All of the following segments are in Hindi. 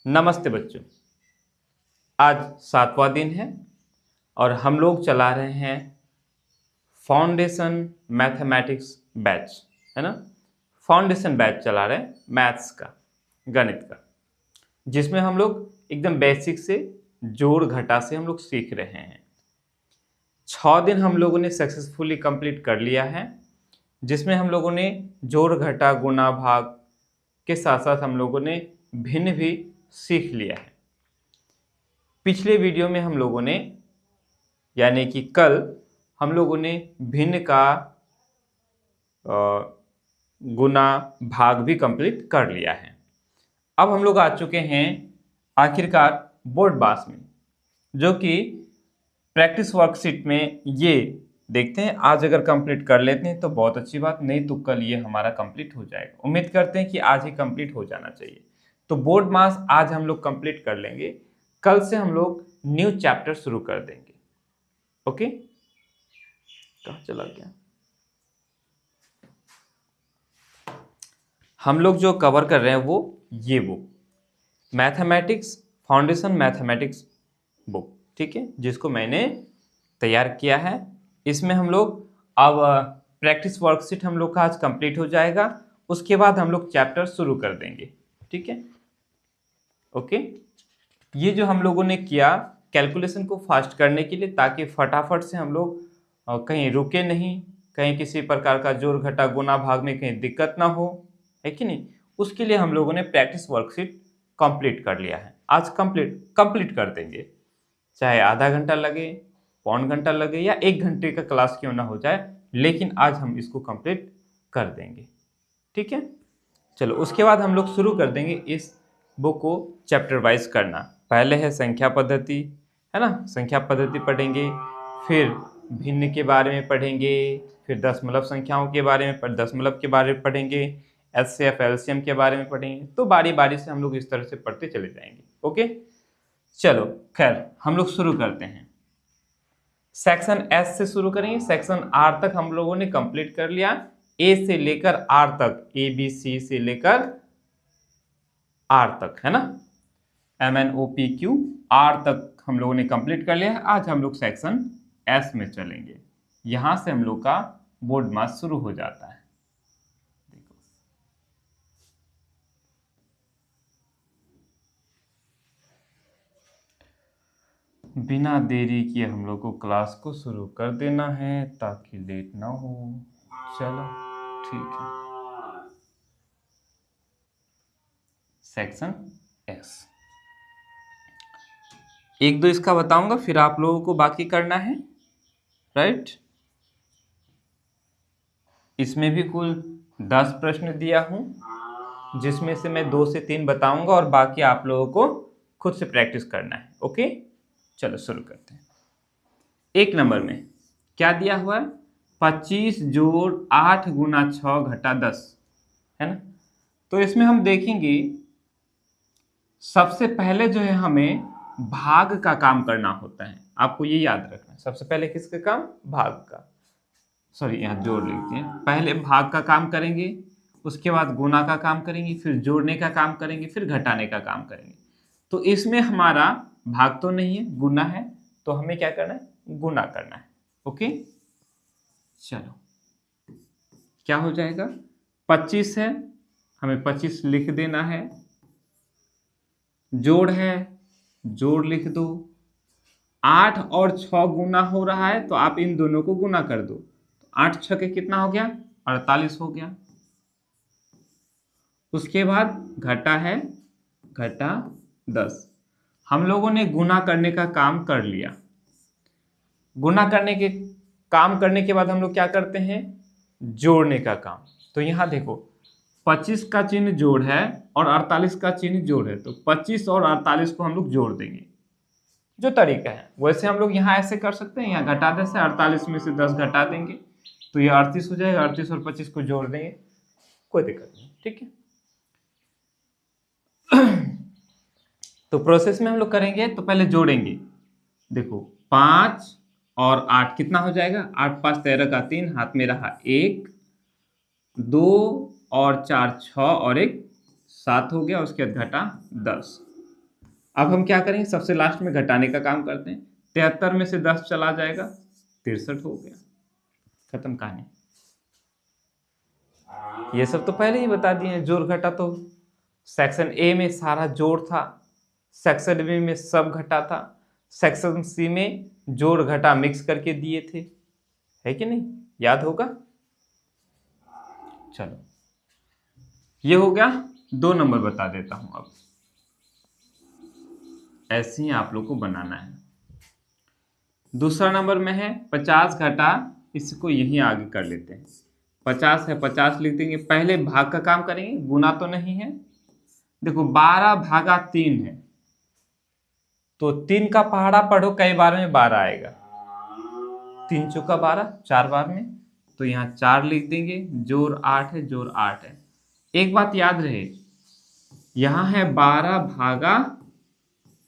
नमस्ते बच्चों। आज 7वां दिन है और हम लोग चला रहे हैं फाउंडेशन मैथमेटिक्स बैच, है ना। फाउंडेशन बैच चला रहे हैं मैथ्स का, गणित का, जिसमें हम लोग एकदम बेसिक से जोड़ घटा से हम लोग सीख रहे हैं। 6 दिन हम लोगों ने सक्सेसफुली कंप्लीट कर लिया है, जिसमें हम लोगों ने जोड़ घटा गुणा भाग के साथ साथ हम लोगों ने भिन्न भी सीख लिया है। पिछले वीडियो में हम लोगों ने यानी कि कल हम लोगों ने भिन्न का गुना भाग भी कंप्लीट कर लिया है। अब हम लोग आ चुके हैं आखिरकार बोर्ड बास में, जो कि प्रैक्टिस वर्कशीट में ये देखते हैं। आज अगर कंप्लीट कर लेते हैं तो बहुत अच्छी बात, नहीं तो कल ये हमारा कंप्लीट हो जाएगा। उम्मीद करते हैं कि आज ही कंप्लीट हो जाना चाहिए। तो बोर्ड मास आज हम लोग कंप्लीट कर लेंगे, कल से हम लोग न्यू चैप्टर शुरू कर देंगे। ओके, कहाँ चला गया? हम लोग जो कवर कर रहे हैं वो ये book mathematics foundation mathematics book, ठीक है, जिसको मैंने तैयार किया है। इसमें हम लोग अब प्रैक्टिस वर्कशीट हम लोग का आज कंप्लीट हो जाएगा, उसके बाद हम लोग चैप्टर शुरू कर देंगे, ठीक है। ओके, ये जो हम लोगों ने किया कैलकुलेशन को फास्ट करने के लिए, ताकि फटाफट से हम लोग कहीं रुके नहीं, कहीं किसी प्रकार का जोड़ घटा गुना भाग में कहीं दिक्कत ना हो, है कि नहीं। उसके लिए हम लोगों ने प्रैक्टिस वर्कशीट कंप्लीट कर लिया है। आज कंप्लीट कर देंगे, चाहे आधा घंटा लगे, पौन घंटा लगे, या 1 घंटे का क्लास क्यों ना हो जाए, लेकिन आज हम इसको कंप्लीट कर देंगे, ठीक है। चलो, उसके बाद हम लोग शुरू कर देंगे इस बुक को चैप्टर वाइज करना। पहले है संख्या पद्धति, है ना, संख्या पद्धति पढ़ेंगे, फिर भिन्न के बारे में पढ़ेंगे, फिर दशमलव संख्याओं के बारे में दशमलव के बारे में पढ़ेंगे, एचसीएफ एलसीएम के बारे में पढ़ेंगे। तो बारी बारी से हम लोग इस तरह से पढ़ते चले जाएंगे। ओके, चलो खैर हम लोग शुरू करते हैं। सेक्शन एस से शुरू करेंगे। सेक्शन आर तक हम लोगों ने कंप्लीट कर लिया, ए से लेकर आर तक, ए बी सी से लेकर आर तक, है ना, M N O P Q R तक हम लोगों ने कंप्लीट कर लिया है। आज हम लोग सेक्शन एस में चलेंगे। यहां से हम लोग का बोर्ड मास शुरू हो जाता है। देखो, बिना देरी किए हम लोग को क्लास को शुरू कर देना है, ताकि लेट ना हो। चलो ठीक है। सेक्शन एस, एक दो इसका बताऊंगा, फिर आप लोगों को बाकी करना है, राइट। इसमें भी कुल 10 प्रश्न दिया हूं, जिसमें से मैं 2 से 3 बताऊंगा और बाकी आप लोगों को खुद से प्रैक्टिस करना है। ओके, चलो शुरू करते हैं। 1 नंबर में क्या दिया हुआ है? 25 जोड़ 8 गुना 6 घटा 10, है ना। तो इसमें हम देखेंगे सबसे पहले जो है हमें भाग का काम करना होता है। आपको ये याद रखना है, सबसे पहले किसका काम? भाग का। सॉरी, यहाँ जोड़ लिखते हैं। पहले भाग का काम करेंगे, उसके बाद गुना का काम करेंगे, फिर जोड़ने का काम करेंगे, फिर घटाने का काम करेंगे। तो इसमें हमारा भाग तो नहीं है, गुना है, तो हमें क्या करना है? गुना करना है। ओके, चलो क्या हो जाएगा? 25 है, हमें 25 लिख देना है। जोड़ है, जोड़ लिख दो। 8 और 6 गुना हो रहा है, तो आप इन दोनों को गुना कर दो। 8 6 के कितना हो गया? 48 हो गया। उसके बाद घटा है, घटा 10। हम लोगों ने गुना करने का काम कर लिया। गुना करने के काम करने के बाद हम लोग क्या करते हैं? जोड़ने का काम। तो यहां देखो, 25 का चिन्ह जोड़ है और 48 का चिन्ह जोड़ है, तो 25 और 48 को हम लोग जोड़ देंगे। जो तरीका है वैसे हम लोग यहाँ ऐसे कर सकते हैं, यहाँ घटा 10 से 48 में से 10 घटा देंगे, तो ये 38 हो जाएगा। 38 और 25 को जोड़ देंगे, कोई दिक्कत नहीं, ठीक है। तो प्रोसेस में हम लोग करेंगे, तो पहले जोड़ेंगे। देखो, 5 और 8 कितना हो जाएगा? 8 5 13 का 3, हाथ में रहा 1, 2 और 4 6 और 1 7 हो गया। उसके बाद घटा 10, अब हम क्या करेंगे, सबसे लास्ट में घटाने का काम करते हैं। 73 में से 10 चला जाएगा, 63 हो गया, खत्म कहानी। ये सब तो पहले ही बता दिए हैं, जोड़ घटा तो सेक्शन ए में सारा जोड़ था, सेक्शन बी में सब घटा था, सेक्शन सी में जोड़ घटा मिक्स करके दिए थे, है कि नहीं, याद होगा। चलो ये हो गया, 2 नंबर बता देता हूं। अब ऐसे ही आप लोग को बनाना है। दूसरा नंबर में है 50 घटा, इसको यहीं आगे कर लेते हैं। 50 है, 50 लिख देंगे। पहले भाग का काम करेंगे, गुना तो नहीं है। देखो 12 भागा 3 है, तो 3 का पहाड़ा पढ़ो, कई बार में 12 आएगा। 3 चौका 12, 4 बार में, तो यहाँ 4 लिख देंगे। जोड़ 8 है, जोड़ 8 है। एक बात याद रहे, यहाँ है 12 भागा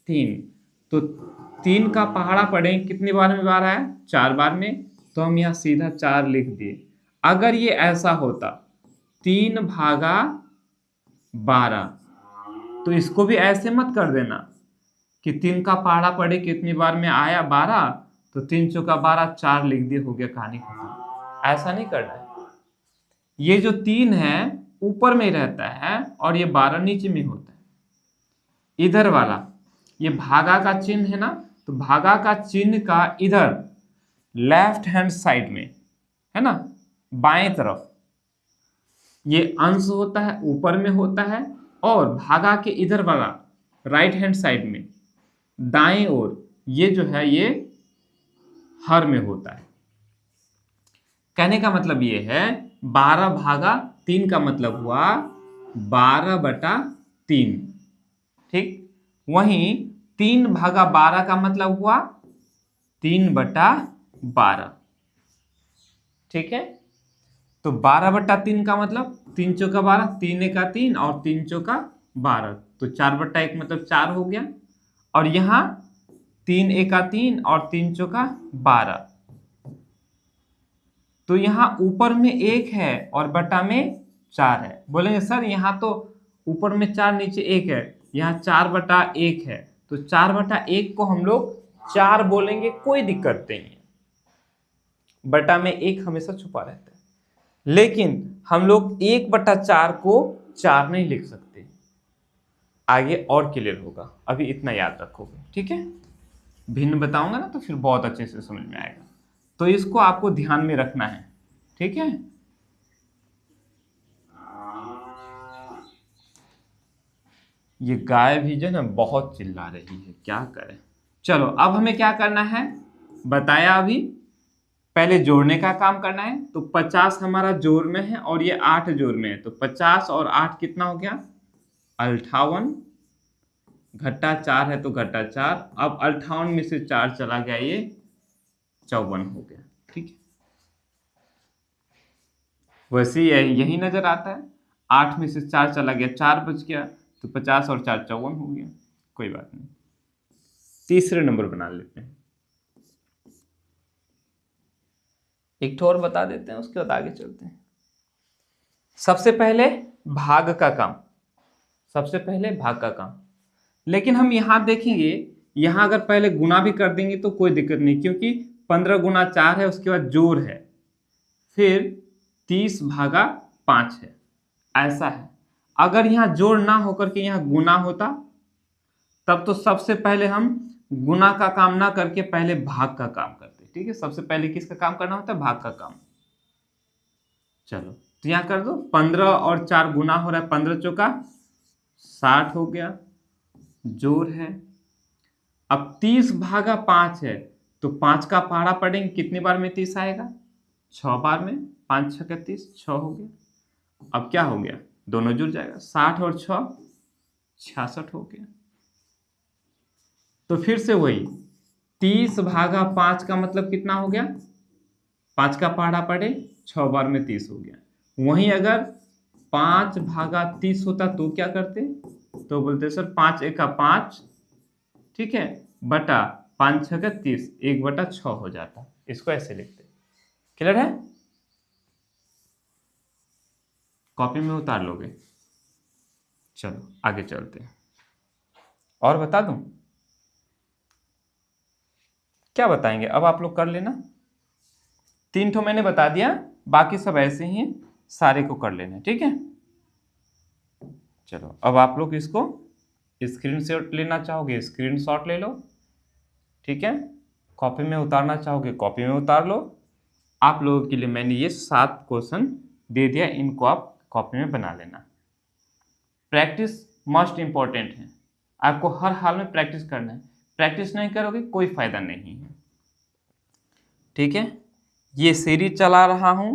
3, तो 3 का पहाड़ा पढ़ेंगे, कितनी बार में 12 है, 4 बार में, तो हम यहाँ सीधा 4 लिख दिए। अगर ये ऐसा होता 3 भागा 12, तो इसको भी ऐसे मत कर देना कि 3 का पहाड़ा पढ़े कितनी बार में आया 12, तो 3 चौका 12, 4 लिख दिए, हो गया, कहानी खत्म। ऐसा नहीं करना है। ये जो 3 है ऊपर में रहता है और ये 12 नीचे में होता है। इधर वाला ये भागा का चिन्ह है ना, तो भागा का चिन्ह का इधर लेफ्ट हैंड साइड में है ना, बाएं तरफ ये अंश होता है, ऊपर में होता है, और भागा के इधर वाला राइट हैंड साइड में दाएं ओर ये जो है ये हर में होता है। कहने का मतलब ये है 12 भागा 3 का मतलब हुआ 12/3, ठीक। वहीं 3 भागा 12 का मतलब हुआ 3/12, ठीक है। तो 12/3 का मतलब 3 चौका 12, 3 का 3 और 3 चौका 12, तो 4/1 मतलब 4 हो गया। और यहाँ 3 एका 3 और 3 चौका 12, तो यहाँ ऊपर में 1 है और बटा में 4 है। बोलेंगे सर यहाँ तो ऊपर में 4 नीचे 1 है, यहाँ 4/1 है, तो 4/1 को हम लोग 4 बोलेंगे, कोई दिक्कत नहीं है। बटा में 1 हमेशा छुपा रहता है, लेकिन हम लोग 1/4 को 4 नहीं लिख सकते। आगे और क्लियर होगा, अभी इतना याद रखोगे, ठीक है। भिन्न बताऊंगा ना तो फिर बहुत अच्छे से समझ में आएगा, तो इसको आपको ध्यान में रखना है, ठीक है। ये गाय भी जो है बहुत चिल्ला रही है, क्या करें। चलो अब हमें क्या करना है, बताया अभी, पहले जोड़ने का काम करना है। तो 50 हमारा जोड़ में है और ये 8 जोड़ में है, तो 50 और 8 कितना हो गया, 58, घटा 4 है तो घटा 4। अब 58 में से 4 चला गया, ये 54 हो गया, ठीक है। वैसे यही नजर आता है, 8 में से 4 चला गया, 4 बच गया, तो 50 और 4 54 हो गया, कोई बात नहीं। तीसरे नंबर बना लेते हैं, एक ठो और बता देते हैं, उसके बाद आगे चलते हैं। सबसे पहले भाग का काम, सबसे पहले भाग का काम। लेकिन हम यहां देखेंगे, यहां अगर पहले गुना भी कर देंगे तो कोई दिक्कत नहीं, क्योंकि 15 गुना 4 है, उसके बाद जोड़ है, फिर 30 भागा 5 है, ऐसा है। अगर यहाँ जोड़ ना होकर के यहाँ गुना होता, तब तो सबसे पहले हम गुना का काम ना करके पहले भाग का काम करते, ठीक है। सबसे पहले किसका काम करना होता है, भाग का काम। चलो तो यहाँ कर दो, 15 और 4 गुना हो रहा है, 15 चौका 60 हो गया, जोड़ है। अब 30 भागा 5 है, तो 5 का पहाड़ा पढ़ेंगे, कितनी बार में 30 आएगा, 6 बार में, 5 6 30, 6 हो गया। अब क्या हो गया, दोनों जुड़ जाएगा, 60 और 6 66 हो गया। तो फिर से वही 30 भागा 5 का मतलब कितना हो गया, 5 का पहाड़ा पढ़े, 6 बार में 30 हो गया। वहीं अगर 5 भागा 30 होता तो क्या करते, तो बोलते सर 5 एका 5, ठीक है, बटा 5 6 30, 1/6 हो जाता, इसको ऐसे लिखते। क्लियर है, कॉपी में उतार लोगे। चलो आगे चलते हैं। और बता दूं? क्या बताएंगे? अब आप लोग कर लेना। 3 ठो मैंने बता दिया, बाकी सब ऐसे ही हैं, सारे को कर लेना, ठीक है। चलो अब आप लोग इसको स्क्रीनशॉट लेना चाहोगे स्क्रीनशॉट ले लो, ठीक है। कॉपी में उतारना चाहोगे कॉपी में उतार लो। आप लोगों के लिए मैंने ये 7 क्वेश्चन दे दिया, इनको आप कॉपी में बना लेना। प्रैक्टिस मस्ट इम्पॉर्टेंट है, आपको हर हाल में प्रैक्टिस करना है। प्रैक्टिस नहीं करोगे कोई फायदा नहीं है, ठीक है। ये सीरीज चला रहा हूं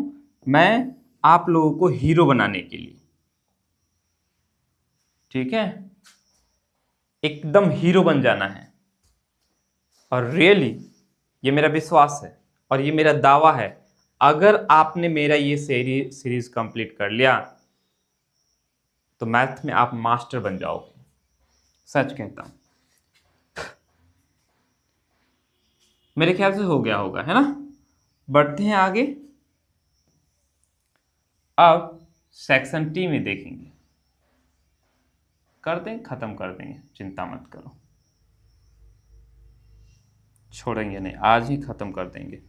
मैं आप लोगों को हीरो बनाने के लिए, ठीक है। एकदम हीरो बन जाना है। और रियली ये मेरा विश्वास है और ये मेरा दावा है, अगर आपने मेरा ये सीरीज कंप्लीट कर लिया तो मैथ में आप मास्टर बन जाओगे, सच कहता हूं। मेरे ख्याल से हो गया होगा, है ना। बढ़ते हैं आगे। अब सेक्शन टी में देखेंगे, कर दें, खत्म कर देंगे, चिंता मत करो, छोड़ेंगे नहीं, आज ही खत्म कर देंगे।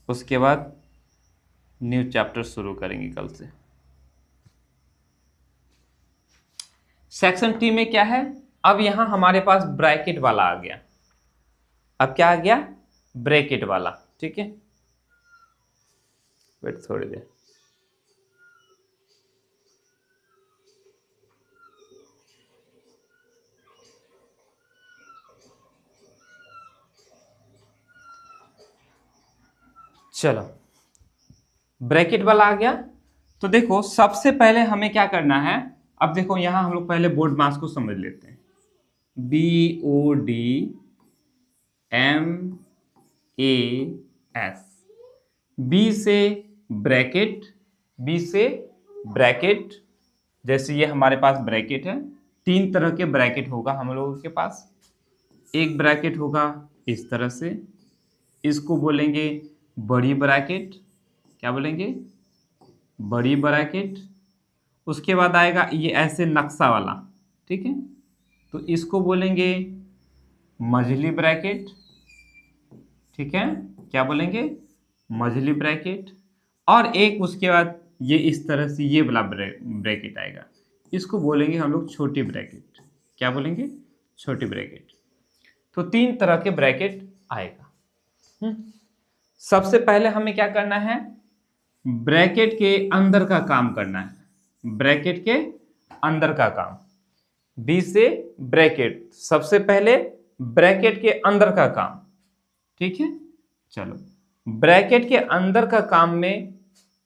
उसके बाद न्यू चैप्टर शुरू करेंगे कल से। सेक्शन टी में क्या है? अब यहां हमारे पास ब्रैकेट वाला आ गया। अब क्या आ गया? ब्रैकेट वाला, ठीक है। वेट थोड़ी देर। चलो ब्रैकेट वाला आ गया। तो देखो सबसे पहले हमें क्या करना है, अब देखो यहां हम लोग पहले बोर्ड मास को समझ लेते हैं। BODMAS, बी से ब्रैकेट, बी से ब्रैकेट, जैसे ये हमारे पास ब्रैकेट है। 3 तरह के ब्रैकेट होगा हम लोगों के पास। एक ब्रैकेट होगा इस तरह से, इसको बोलेंगे बड़ी ब्रैकेट। क्या बोलेंगे? बड़ी ब्रैकेट। उसके बाद आएगा ये ऐसे नक्शा वाला, ठीक है, तो इसको बोलेंगे मझली ब्रैकेट, ठीक है। क्या बोलेंगे? मझली ब्रैकेट। और एक उसके बाद ये इस तरह से ये वाला ब्रैकेट आएगा, इसको बोलेंगे हम लोग छोटी ब्रैकेट। क्या बोलेंगे? छोटी ब्रैकेट। तो 3 तरह के ब्रैकेट आएगा। सबसे पहले हमें क्या करना है? ब्रैकेट के अंदर का काम करना है। ब्रैकेट के अंदर का काम, बी से ब्रैकेट, सबसे पहले ब्रैकेट के अंदर का काम, ठीक है। चलो ब्रैकेट के अंदर का काम में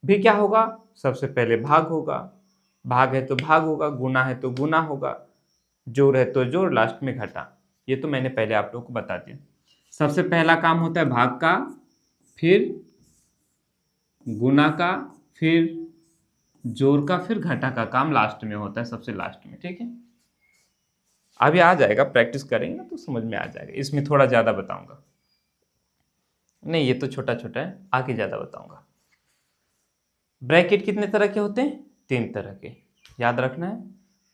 भी क्या होगा? सबसे पहले भाग होगा, भाग है तो भाग होगा, गुना है तो गुना होगा, जोड़ है तो जोड़, लास्ट में घटा। ये तो मैंने पहले आप लोगों को बता दिया। सबसे पहला काम होता है भाग का, फिर गुना का, फिर जोड़ का, फिर घटा का काम लास्ट में होता है, सबसे लास्ट में, ठीक है। अभी आ जाएगा, प्रैक्टिस करेंगे ना तो समझ में आ जाएगा। इसमें थोड़ा ज़्यादा बताऊंगा, नहीं ये तो छोटा छोटा है, आगे ज़्यादा बताऊंगा। ब्रैकेट कितने तरह के होते हैं? 3 तरह के, याद रखना है।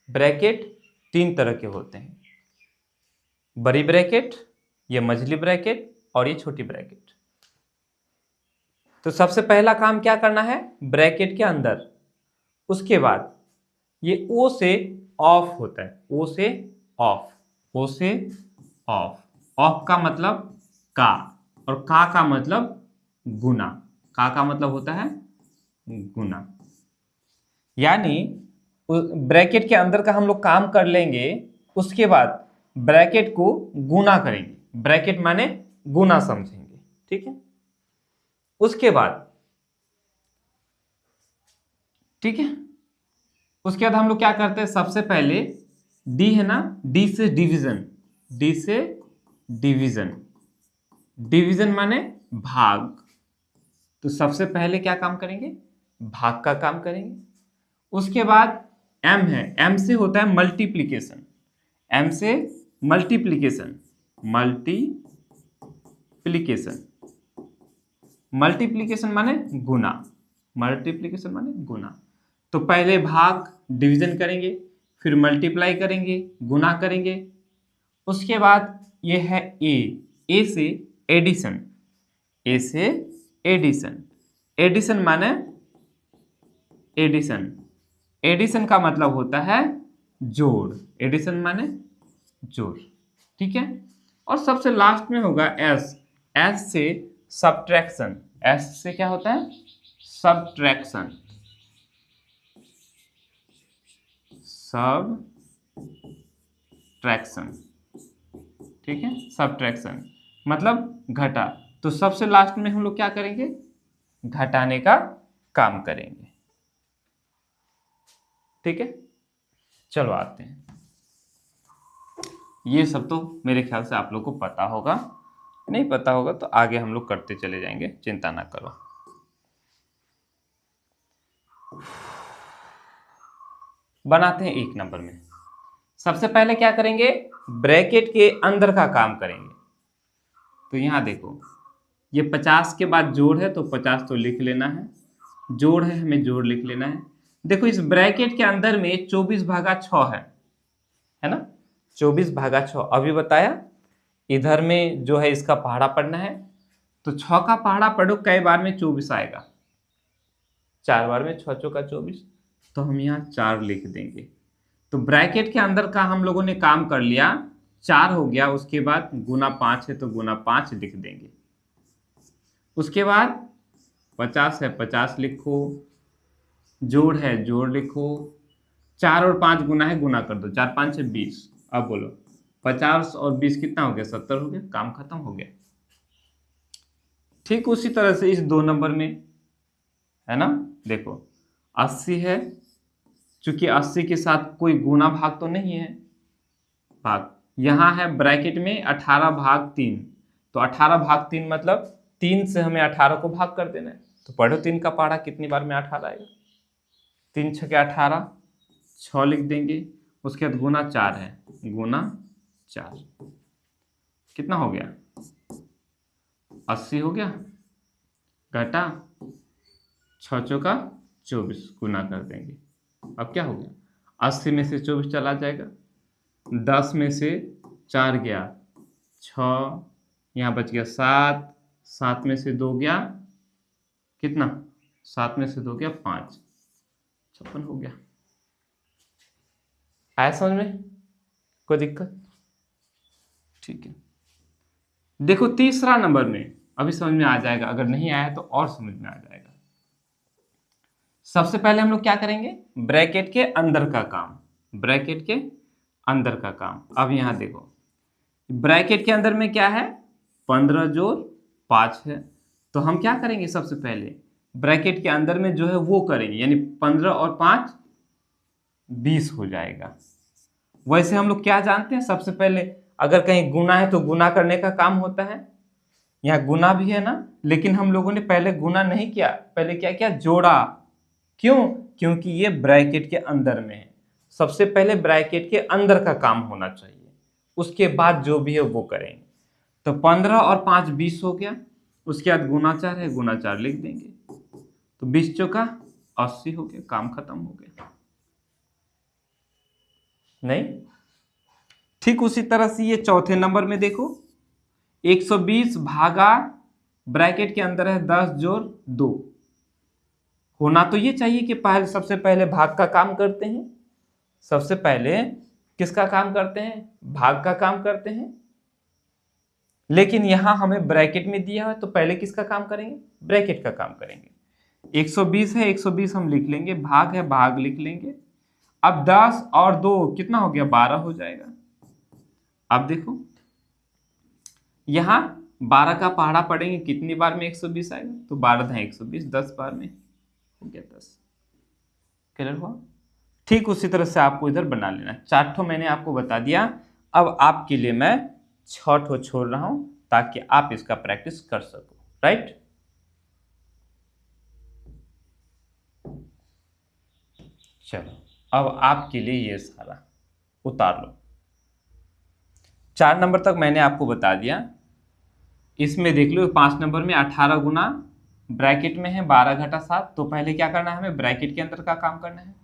ब्रैकेट 3 तरह के होते हैं, बड़ी ब्रैकेट, ये मझली ब्रैकेट और ये छोटी ब्रैकेट। तो सबसे पहला काम क्या करना है? ब्रैकेट के अंदर। उसके बाद ये ओ से ऑफ होता है, ओ से ऑफ, ओ से ऑफ। ऑफ का मतलब का, और का मतलब गुना। का मतलब होता है गुना। यानी ब्रैकेट के अंदर का हम लोग काम कर लेंगे, उसके बाद ब्रैकेट को गुना करेंगे। ब्रैकेट माने गुना समझेंगे, ठीक है। उसके बाद ठीक है, उसके बाद हम लोग क्या करते हैं? सबसे पहले डी है ना, डी से डिवीजन, डी से डिवीजन, डिवीजन माने भाग। तो सबसे पहले क्या काम करेंगे? भाग का काम करेंगे। उसके बाद एम है, एम से होता है मल्टीप्लीकेशन, एम से मल्टीप्लीकेशन, मल्टीप्लीकेशन, मल्टीप्लीकेशन माने गुना, मल्टीप्लीकेशन माने गुना। तो पहले भाग डिवीजन करेंगे, फिर मल्टीप्लाई करेंगे, गुना करेंगे। उसके बाद ये है ए से एडिशन, ए से एडिशन, एडिशन माने एडिशन, एडिशन का मतलब होता है जोड़, एडिशन माने जोड़, ठीक है। और सबसे लास्ट में होगा एस, एस से सब्ट्रैक्शन, एस से क्या होता है सब्ट्रैक्शन, सब्ट्रैक्शन, ठीक है, सब्ट्रैक्शन मतलब घटा। तो सबसे लास्ट में हम लोग क्या करेंगे, घटाने का काम करेंगे, ठीक है। चलो आते हैं, ये सब तो मेरे ख्याल से आप लोग को पता होगा, नहीं पता होगा तो आगे हम लोग करते चले जाएंगे, चिंता ना करो। बनाते हैं 1 नंबर में। सबसे पहले क्या करेंगे, ब्रैकेट के अंदर का काम करेंगे। तो यहां देखो, ये 50 के बाद जोड़ है तो 50 तो लिख लेना है, जोड़ है हमें जोड़ लिख लेना है। देखो इस ब्रैकेट के अंदर में 24/6 है ना, 24/6 अभी बताया। इधर में जो है इसका पहाड़ा पढ़ना है, तो 6 का पहाड़ा पढ़ो, कई बार में 24 आएगा, 4 बार में 6 चौका 24, तो हम यहाँ 4 लिख देंगे। तो ब्रैकेट के अंदर का हम लोगों ने काम कर लिया, 4 हो गया। उसके बाद गुना 5 है तो गुना 5 लिख देंगे। उसके बाद 50 है 50 लिखो, जोड़ है जोड़ लिखो, 4 और 5 गुना है, गुना कर दो, 4 5 है 20। अब बोलो 50 और 20 कितना हो गया, 70 हो गया, काम खत्म हो गया। ठीक उसी तरह से इस 2 नंबर में है ना, देखो 80 है, चूंकि 80 के साथ कोई गुना भाग तो नहीं है, भाग यहां है ब्रैकेट में 18/3, तो 18/3 मतलब 3 से हमें 18 को भाग कर देना है। तो पढ़ो 3 का पहाड़ा कितनी बार में 18 आएगा, 3 छके 18, 6 लिख देंगे। उसके बाद गुना 4 है, गुना 4 कितना हो गया, 80 हो गया, घटा 6 चौका 24, गुना कर देंगे। अब क्या हो गया, 80 में से 24 चला जाएगा, 10 में से 4 गया 6, यहाँ बच गया 7, 7 में से 2 गया कितना, 7 में से 2 गया 5, 56 हो गया। आया समझ में, कोई दिक्कत, ठीक है। देखो तीसरा नंबर में अभी समझ में आ जाएगा, अगर नहीं आया तो और समझ में आ जाएगा। सबसे पहले हम लोग क्या करेंगे, ब्रैकेट के अंदर का काम, ब्रैकेट के अंदर का काम। अब यहां देखो ब्रैकेट के अंदर में क्या है, 15 जोड़ 5 है, तो हम क्या करेंगे, सबसे पहले ब्रैकेट के अंदर में जो है वो करेंगे, यानी 15 और 5 20 हो जाएगा। वैसे हम लोग क्या जानते हैं, सबसे पहले अगर कहीं गुना है तो गुना करने का काम होता है, यहाँ गुना भी है ना, लेकिन हम लोगों ने पहले गुना नहीं किया, पहले क्या किया, जोड़ा। क्यों, क्योंकि ये ब्रैकेट के अंदर में है, सबसे पहले ब्रैकेट के अंदर का काम होना चाहिए, उसके बाद जो भी है वो करेंगे। तो 15 और 5 20 हो गया, उसके बाद गुना 4 है, गुना 4 लिख देंगे, तो 20 चौका 80 हो गया, काम खत्म हो गया। नहीं, ठीक उसी तरह से ये चौथे नंबर में देखो, 120 भागा ब्रैकेट के अंदर है 10 जोड़ 2, होना तो ये चाहिए कि पहले सबसे पहले भाग का काम करते हैं, सबसे पहले किसका काम करते हैं, भाग का काम करते हैं। लेकिन यहां हमें ब्रैकेट में दिया है तो पहले किसका काम करेंगे, ब्रैकेट का काम करेंगे। 120 है, 120 हम लिख लेंगे, भाग है भाग लिख लेंगे। अब 10 और 2 कितना हो गया, 12 हो जाएगा। अब देखो यहां 12 का पहाड़ा पढ़ेंगे, कितनी बार में 120 आएगा, तो 12 है 120, 10 बार में हो गया 10। क्लियर हुआ। ठीक उसी तरह से आपको इधर बना लेना। 4 ठो मैंने आपको बता दिया, अब आपके लिए मैं 6 ठो छोड़ रहा हूं ताकि आप इसका प्रैक्टिस कर सको, राइट। चलो अब आपके लिए ये सारा उतार लो। 4 नंबर तक मैंने आपको बता दिया, इसमें देख लो 5 नंबर में 18 गुना ब्रैकेट में है 12 घटा 7, तो पहले क्या करना है, हमें ब्रैकेट के अंदर का काम करना है।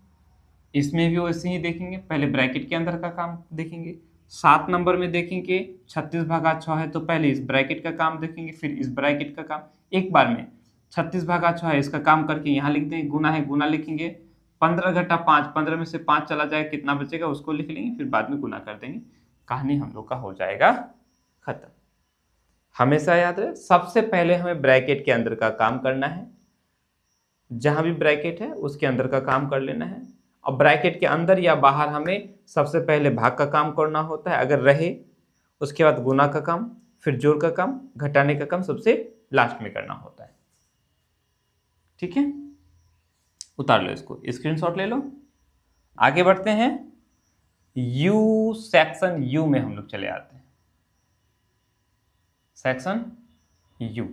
इसमें भी वैसे ही देखेंगे, पहले ब्रैकेट के अंदर का काम देखेंगे। 7 नंबर में देखेंगे 36/6 है, तो पहले इस ब्रैकेट का काम देखेंगे, फिर इस ब्रैकेट का काम एक बार में। 36/6 है, इसका काम करके यहाँ लिख देंगे, गुना है गुना लिखेंगे। 15 घटा 5, 15 में से 5 चला जाएगा, कितना बचेगा उसको लिख लेंगे, फिर बाद में गुना कर देंगे, कहानी हम लोग का हो जाएगा खत्म। हमेशा याद रहे, सबसे पहले हमें ब्रैकेट के अंदर का काम करना है, जहां भी ब्रैकेट है उसके अंदर का काम कर लेना है। और ब्रैकेट के अंदर या बाहर हमें सबसे पहले भाग का काम करना होता है, अगर रहे उसके बाद गुना का काम, फिर जोड़ का काम, घटाने का काम सबसे लास्ट में करना होता है। ठीक है, उतार लो इसको, स्क्रीनशॉट ले लो। आगे बढ़ते हैं, यू सेक्शन यू में हम लोग चले आते हैं। सेक्शन यू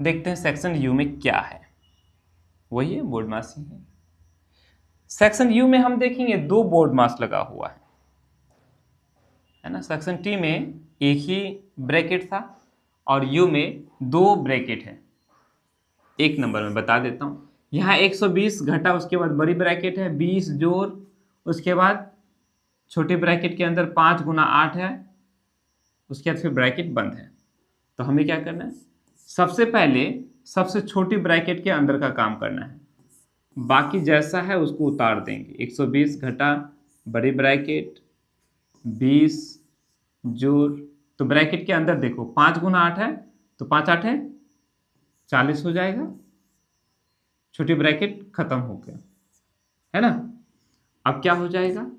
देखते हैं, सेक्शन यू में क्या है, वही है बोर्ड मास ही है। सेक्शन यू में हम देखेंगे 2 बोर्ड मास लगा हुआ है ना। सेक्शन टी में एक ही ब्रैकेट था और यू में 2 ब्रैकेट है। 1 नंबर में बता देता हूं, यहाँ 120 घटा, उसके बाद बड़ी ब्रैकेट है 20 जोड़, उसके बाद छोटे ब्रैकेट के अंदर 5 गुना 8 है, उसके बाद फिर ब्रैकेट बंद है। तो हमें क्या करना है, सबसे पहले सबसे छोटी ब्रैकेट के अंदर का काम करना है, बाकी जैसा है उसको उतार देंगे। 120 घटा बड़ी ब्रैकेट 20 जोड़, तो ब्रैकेट के अंदर देखो 5 गुना 8 है, तो 5 8 है 40 हो जाएगा, छोटी ब्रैकेट खत्म हो गया है ना। अब क्या हो जाएगा,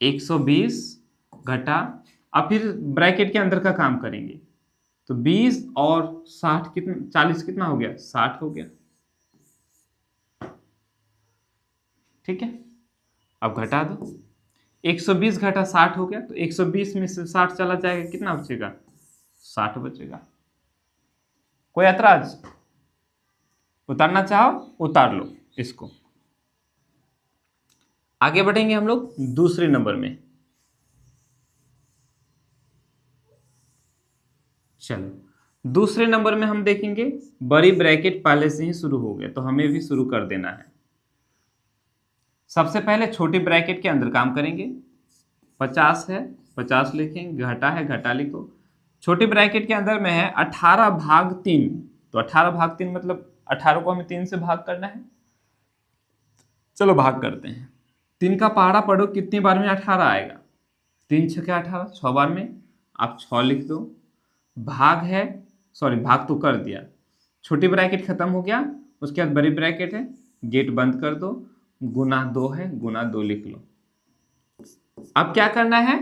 120 घटा, अब फिर ब्रैकेट के अंदर का काम करेंगे, तो 20 और 60 कितना, 40 कितना हो गया, 60 हो गया। ठीक है, अब घटा दो, 120 घटा 60 हो गया, तो 120 में से 60 चला जाएगा, कितना बचेगा, 60 बचेगा। कोई ऐतराज, उतारना चाहो उतार लो इसको। आगे बढ़ेंगे हम लोग दूसरे नंबर में। चलो दूसरे नंबर में हम देखेंगे, बड़ी ब्रैकेट पहले से ही शुरू हो गया, तो हमें भी शुरू कर देना है। सबसे पहले छोटी ब्रैकेट के अंदर काम करेंगे, 50 है 50 लिखेंगे, घटा है घटा लिखो। छोटी ब्रैकेट के अंदर में है 18/3, तो 18/3 मतलब 18 को हमें 3 से भाग करना है। चलो भाग करते हैं, 3 का पहाड़ा पढ़ो, कितनी बार में 18 आएगा, 3 6 18, 6 बार में आप 6 लिख दो। भाग है, सॉरी भाग तो कर दिया, छोटी ब्रैकेट खत्म हो गया, उसके बाद बड़ी ब्रैकेट है, गेट बंद कर दो, गुना 2 है, गुना 2 लिख लो। अब क्या करना है,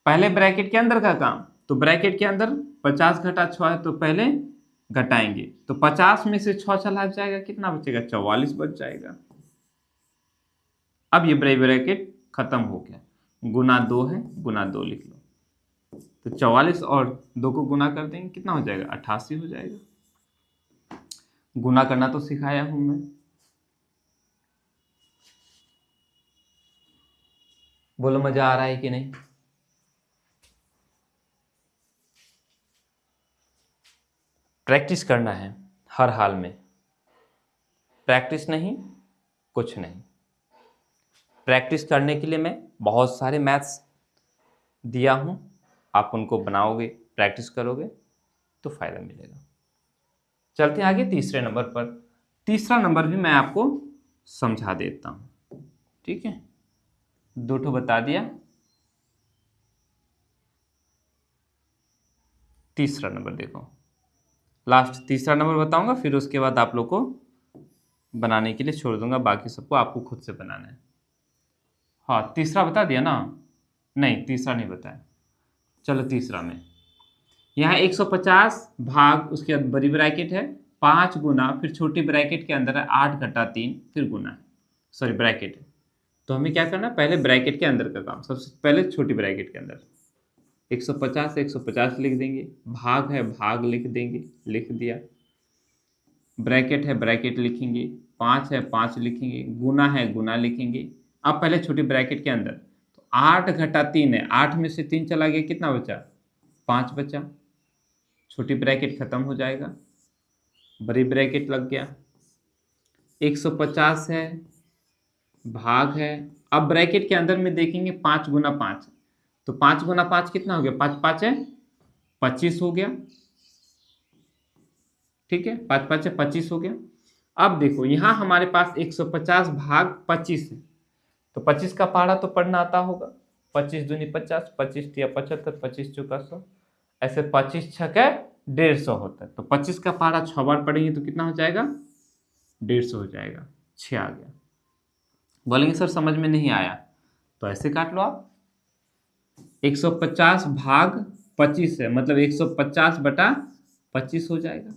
पहले ब्रैकेट के अंदर का काम, तो ब्रैकेट के अंदर 50 घटा 6 है, तो पहले घटाएंगे, तो 50 में से 6 चला जाएगा, कितना बचेगा, 44 बच जाएगा। अब ये ब्रैकेट खत्म हो गया, गुना 2 है, गुना 2 लिख लो, तो 44 और 2 को गुना कर देंगे, कितना हो जाएगा, 88 हो जाएगा। गुना करना तो सिखाया हूं मैं, बोलो मजा आ रहा है कि नहीं। प्रैक्टिस करना है हर हाल में, प्रैक्टिस नहीं कुछ नहीं। प्रैक्टिस करने के लिए मैं बहुत सारे मैथ्स दिया हूं, आप उनको बनाओगे, प्रैक्टिस करोगे तो फायदा मिलेगा। चलते हैं आगे तीसरे नंबर पर। तीसरा नंबर भी मैं आपको समझा देता हूं, ठीक है, 2 ठो बता दिया। तीसरा नंबर देखो, लास्ट तीसरा नंबर बताऊंगा, फिर उसके बाद आप लोग को बनाने के लिए छोड़ दूंगा, बाकी सबको आपको खुद से बनाना है। हाँ तीसरा बता दिया ना, नहीं तीसरा नहीं बताया। चलो तीसरा में, यहाँ 150 भाग, उसके बाद बड़ी ब्रैकेट है 5 गुना, फिर छोटी ब्रैकेट के अंदर है 8 घटा 3, फिर गुना है, सॉरी ब्रैकेट है। तो हमें क्या करना है, पहले ब्रैकेट के अंदर का काम, सबसे पहले छोटी ब्रैकेट के अंदर 150 से 150 लिख देंगे, भाग है भाग लिख देंगे, लिख दिया, ब्रैकेट है ब्रैकेट लिखेंगे, 5 है 5 लिखेंगे, गुना है गुना लिखेंगे। अब पहले छोटी ब्रैकेट के अंदर, तो 8 घटा 3 है, 8 में से 3 चला गया, कितना बचा, 5 बचा, छोटी ब्रैकेट खत्म हो जाएगा, बड़ी ब्रैकेट लग गया, 150 है, भाग है। अब ब्रैकेट के अंदर में देखेंगे 5 गुना 5, तो 5 गुना 5 कितना हो गया, 5 5 है 25 हो गया। ठीक है, 5 5 है 25 हो गया। अब देखो यहाँ हमारे पास 150 भाग 25 है, तो 25 का पहाड़ा तो पढ़ना आता होगा। 25 दूनी 50, 25 तिया 75, 25 चौका 100, ऐसे 25 छक्के 150 होता है। तो 25 का पहाड़ा 6 बार पढ़ेंगे तो कितना हो जाएगा, 150 हो जाएगा। 6 आ गया। बोलेंगे सर समझ में नहीं आया, तो ऐसे काट लो आप। 150 भाग 25 है, मतलब 150 बटा 25 हो जाएगा।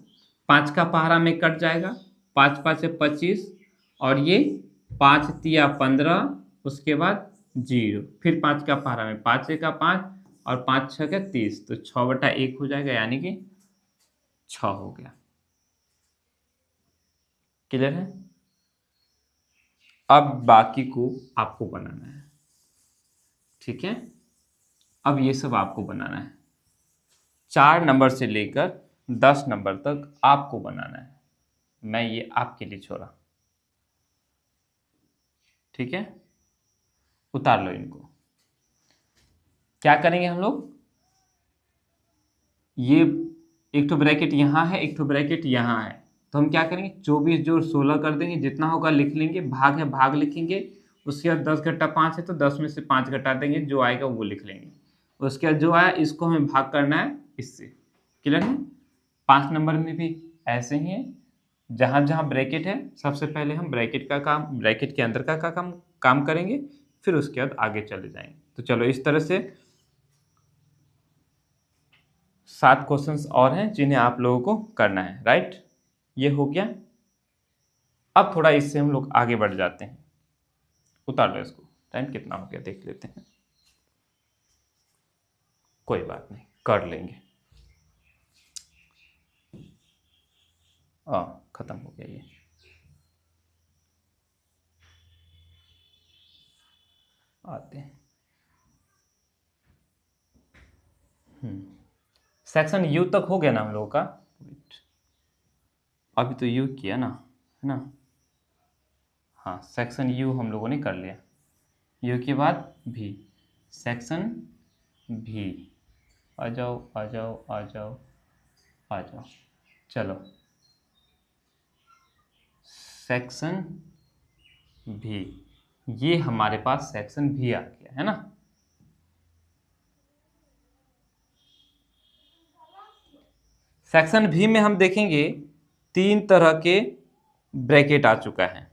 5 का पहाड़ा में कट जाएगा, 5 5 है 25, और ये 5 तिया 15, उसके बाद 0, फिर 5 का पहाड़ा में 5 का 5 और 5 6 का 30, तो 6 बटा 1 हो जाएगा, यानी कि 6 हो गया। क्लियर है? अब बाकी को आपको बनाना है। ठीक है, अब ये सब आपको बनाना है। 4 नंबर से लेकर 10 नंबर तक आपको बनाना है, मैं ये आपके लिए छोड़ा। ठीक है, उतार लो इनको। क्या करेंगे हम लोग, ये एक तो ब्रैकेट यहाँ है, एक तो ब्रैकेट यहाँ है, तो हम क्या करेंगे 24 जोड़ 16 कर देंगे, जितना होगा लिख लेंगे। भाग है भाग लिखेंगे, उसके बाद 10 घटा 5 है तो 10 में से 5 घटा देंगे, जो आएगा वो लिख लेंगे। उसके बाद जो आया इसको हमें भाग करना है इससे। क्लियर है? 5 नंबर में भी ऐसे ही है, जहाँ जहाँ ब्रैकेट है सबसे पहले हम ब्रैकेट का काम, ब्रैकेट के अंदर का काम करेंगे, फिर उसके बाद आगे चले जाएंगे। तो चलो इस तरह से 7 क्वेश्चंस और हैं जिन्हें आप लोगों को करना है। राइट, ये हो गया। अब थोड़ा इससे हम लोग आगे बढ़ जाते हैं। उतार लो इसको, टाइम कितना हो गया देख लेते हैं। कोई बात नहीं, कर लेंगे। खत्म हो गया ये। आते हैं सेक्शन यू तक हो गया ना हम लोगों का। अभी तो यू किया ना, है ना? हाँ, सेक्शन यू हम लोगों ने कर लिया। यू के बाद भी सेक्शन भी। आ जाओ आ जाओ आ जाओ आ जाओ। चलो सेक्शन भी, ये हमारे पास सेक्शन भी आ गया है ना। सेक्शन भी में हम देखेंगे 3 तरह के ब्रैकेट आ चुका है।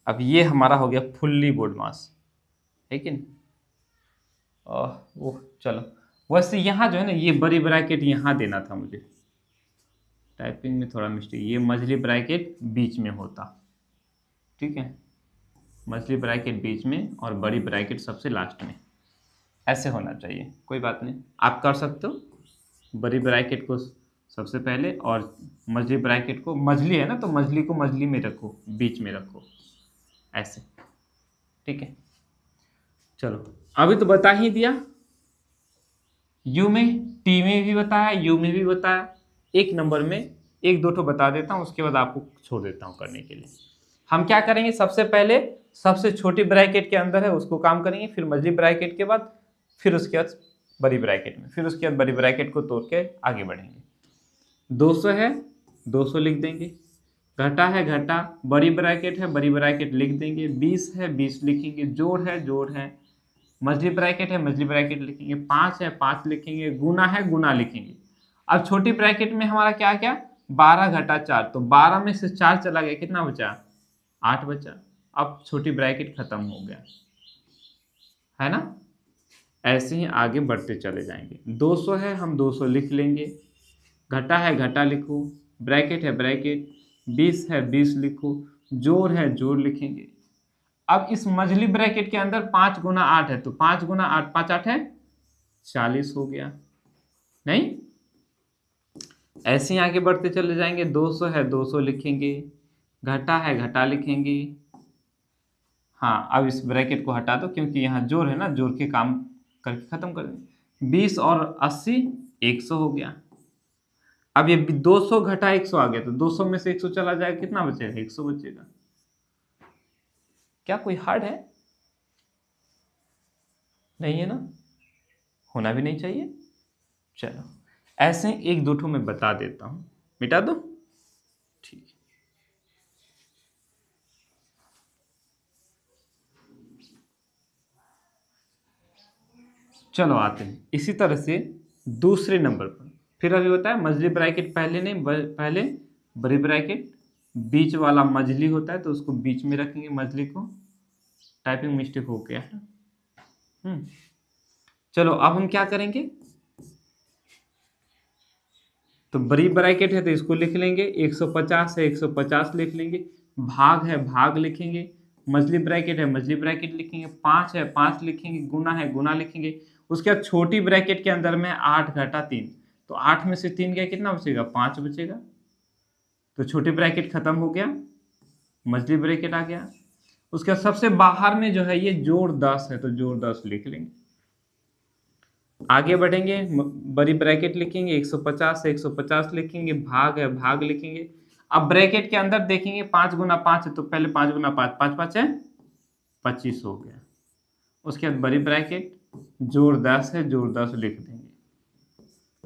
अब ये हमारा हो गया फुल्ली बोर्ड मास, है कि नहीं? ओह चलो, वैसे यहाँ जो है ना, ये बड़ी ब्रैकेट यहाँ देना था मुझे, टाइपिंग में थोड़ा मिस्टेक। ये मझली ब्रैकेट बीच में होता, ठीक है, मछली ब्रैकेट बीच में और बड़ी ब्रैकेट सबसे लास्ट में, ऐसे होना चाहिए। कोई बात नहीं, आप कर सकते हो। बड़ी ब्रैकेट को सबसे पहले और मछली ब्रैकेट को, मछली है ना तो मछली को मछली में रखो, बीच में रखो, ऐसे। ठीक है, चलो अभी तो बता ही दिया। यू में, टी में भी बताया, यू में भी बताया। एक नंबर में एक दो ठो बता देता हूँ, उसके बाद आपको छोड़ देता हूँ करने के लिए। हम क्या करेंगे, सबसे पहले सबसे छोटी ब्रैकेट के अंदर है उसको काम करेंगे, फिर मझली ब्रैकेट के बाद, फिर उसके बाद बड़ी ब्रैकेट में, फिर उसके बाद बड़ी ब्रैकेट को तोड़ के आगे बढ़ेंगे। 200 है 200 लिख देंगे, घटा है घटा, बड़ी ब्रैकेट है बड़ी ब्रैकेट लिख देंगे, 20 है 20 लिखेंगे, जोड़ है, मझली ब्रैकेट है मझली ब्रैकेट लिखेंगे, 5 है 5 लिखेंगे, गुना है गुना लिखेंगे। अब छोटी ब्रैकेट में हमारा क्या क्या, 12 घटा 4, तो 12 में से 4 चला गया, कितना बचा, 8 बचा। अब छोटी ब्रैकेट खत्म हो गया, है ना? ऐसे ही आगे बढ़ते चले जाएंगे। 200 है हम 200 लिख लेंगे, घटा है घटा लिखो, ब्रैकेट है ब्रैकेट, 20 है 20 लिखो, जोड़ है जोड़ लिखेंगे। अब इस मझली ब्रैकेट के अंदर 5 गुना 8 है, तो 5 गुना 8, 5 8 है 40 हो गया, नहीं? ऐसे ही आगे बढ़ते चले जाएंगे। 200 है 200 लिखेंगे, घटा है घटा लिखेंगे। हाँ, अब इस ब्रैकेट को हटा दो क्योंकि यहाँ जोड़ है ना, जोड़ के काम करके खत्म कर देंगे। 20 और 80 100 हो गया। अब ये 200 घटा 100 आ गया, तो 200 में से 100 चला जाएगा, कितना बचेगा? 100 बचेगा। क्या कोई हार्ड है? नहीं है ना, होना भी नहीं चाहिए। चलो ऐसे एक दो ठो मैं बता देता हूं, मिटा दो, ठीक है। चलो आते हैं इसी तरह से दूसरे नंबर पर। फिर अभी होता है मझली ब्रैकेट, पहले नहीं, पहले बड़ी ब्रैकेट, बीच वाला मझली होता है तो उसको बीच में रखेंगे मझली को। टाइपिंग मिस्टेक हो गया है। चलो अब हम क्या करेंगे, तो बड़ी ब्रैकेट है तो इसको लिख लेंगे, 150 है 150 लिख लेंगे, भाग है भाग लिखेंगे, मझली ब्रैकेट है मझली ब्रैकेट लिखेंगे, 5 है 5 लिखेंगे, गुना है गुना लिखेंगे। उसके बाद छोटी ब्रैकेट के अंदर में 8 घटा 3, तो 8 में से 3 गया, कितना बचेगा? 5 बचेगा। तो छोटी ब्रैकेट खत्म हो गया, मझली ब्रैकेट आ गया। उसके बाद सबसे बाहर में जो है ये जोड़ 10 है, तो जोड़ 10 लिख लेंगे। आगे बढ़ेंगे, बड़ी ब्रैकेट लिखेंगे, 150 है 150 लिखेंगे, भाग है भाग लिखेंगे। अब ब्रैकेट के अंदर देखेंगे 5 गुना 5 है, तो पहले 5 गुना 5, 5 5 है 25 हो गया। उसके बाद बड़ी ब्रैकेट, जोड़ 10 है जोड़ 10 लिख देंगे।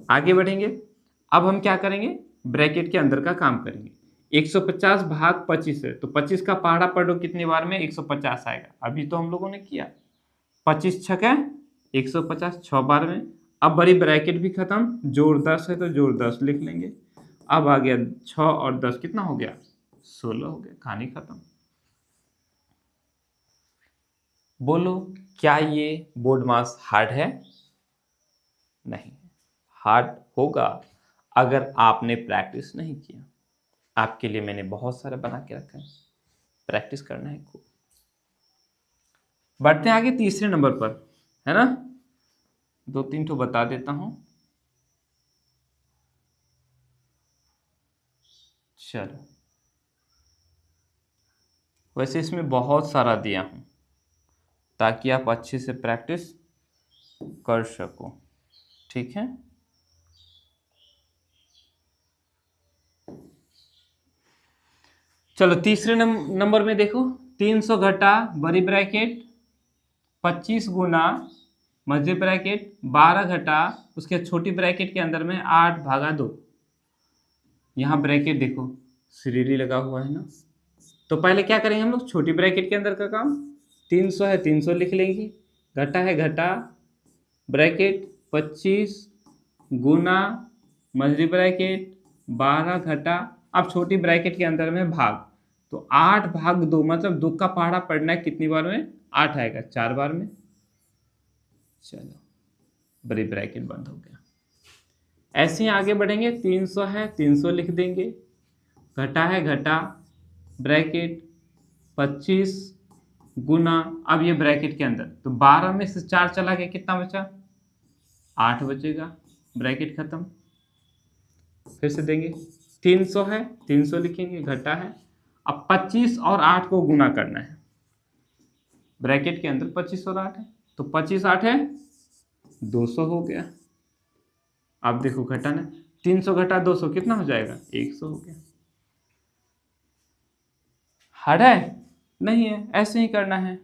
आगे बढ़ेंगे, अब हम क्या करेंगे, ब्रैकेट के अंदर का काम करेंगे। 150 भाग 25 है, तो 25 का पहाड़ा पढ़ो कितनी बार में? 150 आएगा, अभी तो हम लोगों ने किया। 25 छक्का 150 6 बार में। अब बड़ी ब्रैकेट भी खत्म, जोड़ 10 है तो जोड़ 10 लिख लेंगे। अब आ गया 6 और 10 कितना हो गया? 16 हो गया, कहानी खत्म। बोलो क्या ये बोर्ड मास हार्ड है? नहीं, हार्ड होगा अगर आपने प्रैक्टिस नहीं किया। आपके लिए मैंने बहुत सारे बना के रखा है, प्रैक्टिस करना है खूब। बढ़ते हैं आगे तीसरे नंबर पर, है ना। 2-3 ठो बता देता हूं। चलो, वैसे इसमें बहुत सारा दिया हूं ताकि आप अच्छे से प्रैक्टिस कर सको, ठीक है। चलो तीसरे नंबर में देखो, 300 घटा बड़ी ब्रैकेट 25 गुना मध्य ब्रैकेट 12 घटा, उसके छोटी ब्रैकेट के अंदर में 8 भागा 2। यहाँ ब्रैकेट देखो श्रीली लगा हुआ है ना, तो पहले क्या करेंगे हम लोग, छोटी ब्रैकेट के अंदर का काम। 300 है 300 लिख लेंगे, घटा है घटा, ब्रैकेट 25 गुना मझली ब्रैकेट 12 घटा। अब छोटी ब्रैकेट के अंदर में भाग, तो 8 भाग 2, मतलब 2 का पहाड़ा पढ़ना है कितनी बार में? 8 आएगा, 4 बार में। चलो बड़ी ब्रैकेट बंद हो गया। ऐसे ही आगे बढ़ेंगे, 300 है 300 लिख देंगे, घटा है घटा, ब्रैकेट 25 गुना, अब ये ब्रैकेट के अंदर, तो 12 में से 4 चला गया, कितना बचा? 8 बचेगा, ब्रैकेट खत्म। फिर से देंगे, 300 है 300 लिखेंगे, घटा है। अब 25 और 8 को गुना करना है, ब्रैकेट के अंदर 25 और 8 है, तो 25 8 है 200 हो गया। अब देखो घटाना, 300 घटा 200 कितना हो जाएगा? 100 हो गया। हार्ड है? नहीं है, ऐसे ही करना है।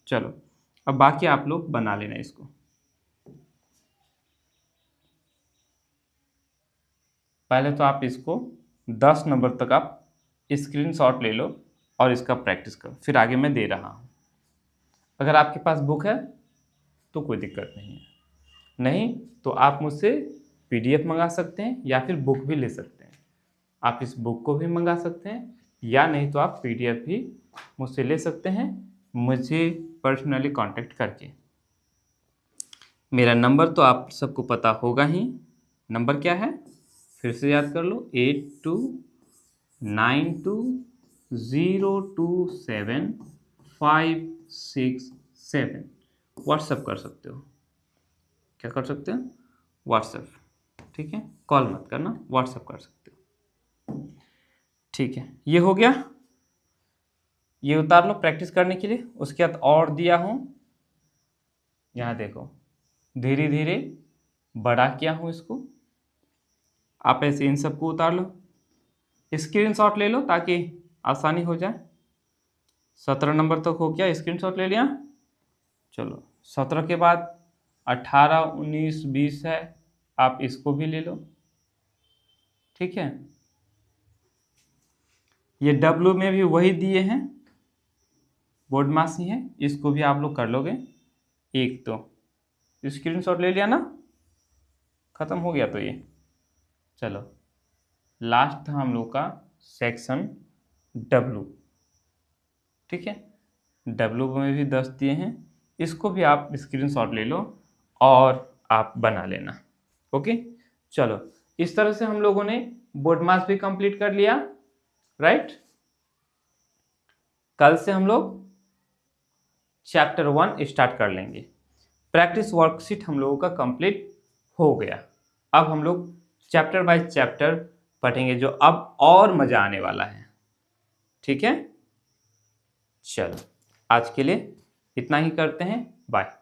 चलो अब बाकी आप लोग बना लेना इसको। पहले तो आप इसको 10 नंबर तक आप स्क्रीनशॉट ले लो और इसका प्रैक्टिस करो, फिर आगे मैं दे रहा हूँ। अगर आपके पास बुक है तो कोई दिक्कत नहीं है, नहीं तो आप मुझसे PDF मंगा सकते हैं या फिर बुक भी ले सकते हैं। आप इस बुक को भी मंगा सकते हैं या नहीं तो आप PDF भी मुझसे ले सकते हैं, मुझे पर्सनली कांटेक्ट करके। मेरा नंबर तो आप सबको पता होगा ही, नंबर क्या है फिर से याद कर लो, 8292027567। व्हाट्सएप कर सकते हो, क्या कर सकते हो? व्हाट्सएप, ठीक है। कॉल मत करना, व्हाट्सएप कर सकते हो, ठीक है। ये हो गया, ये उतार लो प्रैक्टिस करने के लिए। उसके बाद और दिया हूँ, यहाँ देखो धीरे धीरे बड़ा किया हूँ इसको, आप ऐसे इन सबको उतार लो, स्क्रीनशॉट ले लो ताकि आसानी हो जाए। 17 नंबर तक हो गया, स्क्रीनशॉट ले लिया। चलो 17 के बाद 18, 19, 20 है, आप इसको भी ले लो। ठीक है, ये W में भी वही दिए हैं, बोर्ड मास ही है, इसको भी आप लोग कर लोगे। एक तो स्क्रीनशॉट ले लिया ना, खत्म हो गया। तो ये चलो लास्ट था हम लोग का सेक्शन W। ठीक है, W में भी 10 दिए हैं, इसको भी आप स्क्रीनशॉट ले लो और आप बना लेना। ओके, चलो इस तरह से हम लोगों ने बोर्ड मास भी कंप्लीट कर लिया, राइट। कल से हम लोग चैप्टर 1 स्टार्ट कर लेंगे। प्रैक्टिस वर्कशीट हम लोगों का कंप्लीट हो गया। अब हम लोग चैप्टर बाय चैप्टर पढ़ेंगे, जो अब और मजा आने वाला है। ठीक है, चलो आज के लिए इतना ही करते हैं, बाय।